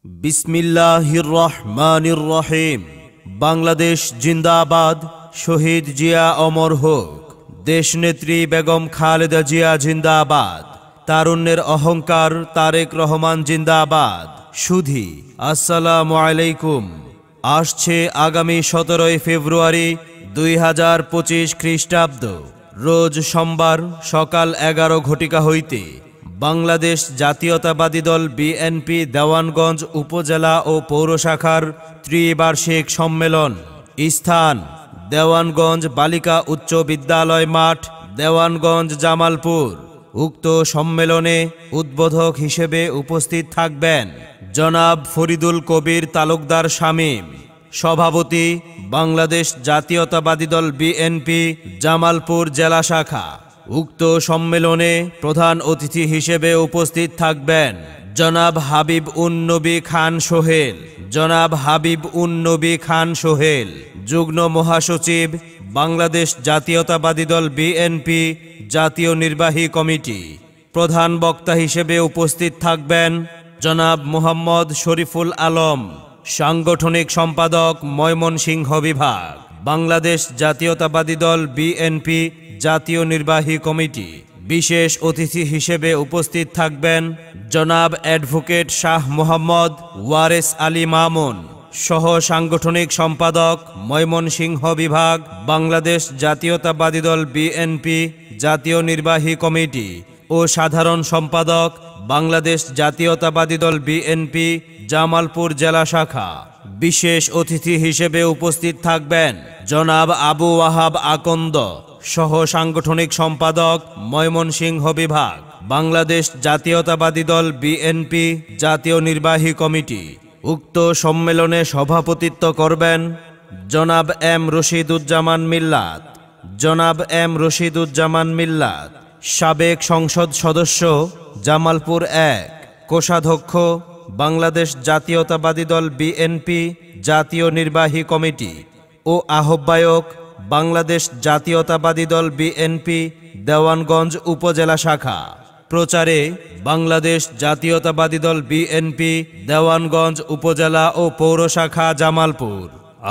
বিসমিল্লাহির রহমানির রহিম। বাংলাদেশ জিন্দাবাদ। শহীদ জিয়া অমর হোক। দেশনেত্রী বেগম খালেদা জিয়া জিন্দাবাদ। তারুণ্যের অহংকার তারেক রহমান জিন্দাবাদ। সুধী আসসালামু আলাইকুম। আসছে আগামী 17 ফেব্রুয়ারি 2025 খ্রিস্টাব্দ, রোজ সোমবার সকাল 11 ঘটিকা হইতে বাংলাদেশ জাতীয়তাবাদী দল বিএনপি দেওয়ানগঞ্জ উপজেলা ও পৌর শাখার ত্রিবার্ষিক সম্মেলন। স্থান দেওয়ানগঞ্জ বালিকা উচ্চ বিদ্যালয় মাঠ, দেওয়ানগঞ্জ, জামালপুর। উক্ত সম্মেলনে উদ্বোধক হিসেবে উপস্থিত থাকবেন জনাব ফরিদুল কবির তালুকদার শামীম, সভাপতি বাংলাদেশ জাতীয়তাবাদী দল বিএনপি জামালপুর জেলা শাখা। উক্ত সম্মেলনে প্রধান অতিথি হিসেবে উপস্থিত থাকবেন জনাব হাবিব উন নবী খান সোহেল, জনাব হাবিব উন নবী খান সোহেল, যুগ্ম মহাসচিব বাংলাদেশ জাতীয়তাবাদী দল বিএনপি জাতীয় নির্বাহী কমিটি। প্রধান বক্তা হিসেবে উপস্থিত থাকবেন জনাব মোহাম্মদ শরীফুল আলম, সাংগঠনিক সম্পাদক ময়মনসিংহ বিভাগ, বাংলাদেশ জাতীয়তাবাদী দল বিএনপি জাতীয় নির্বাহী কমিটি। বিশেষ অতিথি হিসেবে উপস্থিত থাকবেন জনাব অ্যাডভোকেট শাহ মোহাম্মদ ওয়ারেস আলী মামুন, সহ সাংগঠনিক সম্পাদক ময়মনসিংহ বিভাগ, বাংলাদেশ জাতীয়তাবাদী দল বিএনপি জাতীয় নির্বাহী কমিটি ও সাধারণ সম্পাদক বাংলাদেশ জাতীয়তাবাদী দল বিএনপি জামালপুর জেলা শাখা। বিশেষ অতিথি হিসেবে উপস্থিত থাকবেন জনাব আবু ওয়াহাব আকন্দ, সহ সাংগঠনিক সম্পাদক ময়মনসিংহ বিভাগ, বাংলাদেশ জাতীয়তাবাদী দল বিএনপি জাতীয় নির্বাহী কমিটি। উক্ত সম্মেলনে সভাপতিত্ব করবেন জনাব এম রশিদুজ্জামান মিল্লাত, জনাব এম রশিদুজ্জামান মিল্লাত, সাবেক সংসদ সদস্য জামালপুর 1, কোষাধ্যক্ষ বাংলাদেশ জাতীয়তাবাদী দল বিএনপি জাতীয় নির্বাহী কমিটি ও আহ্বায়ক বাংলাদেশ জাতীয়তাবাদী দল বিএনপি দেওয়ানগঞ্জ উপজেলা শাখা। প্রচারে বাংলাদেশ জাতীয়তাবাদী দল বিএনপি দেওয়ানগঞ্জ উপজেলা ও পৌর শাখা জামালপুর।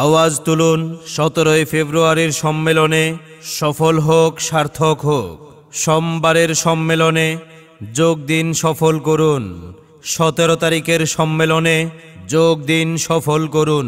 আওয়াজ তুলুন 17 ফেব্রুয়ারির সম্মেলনে সফল হোক, সার্থক হোক। সোমবারের সম্মেলনে যোগ দিন, সফল করুন। 17 তারিখের সম্মেলনে যোগ দিন, সফল করুন।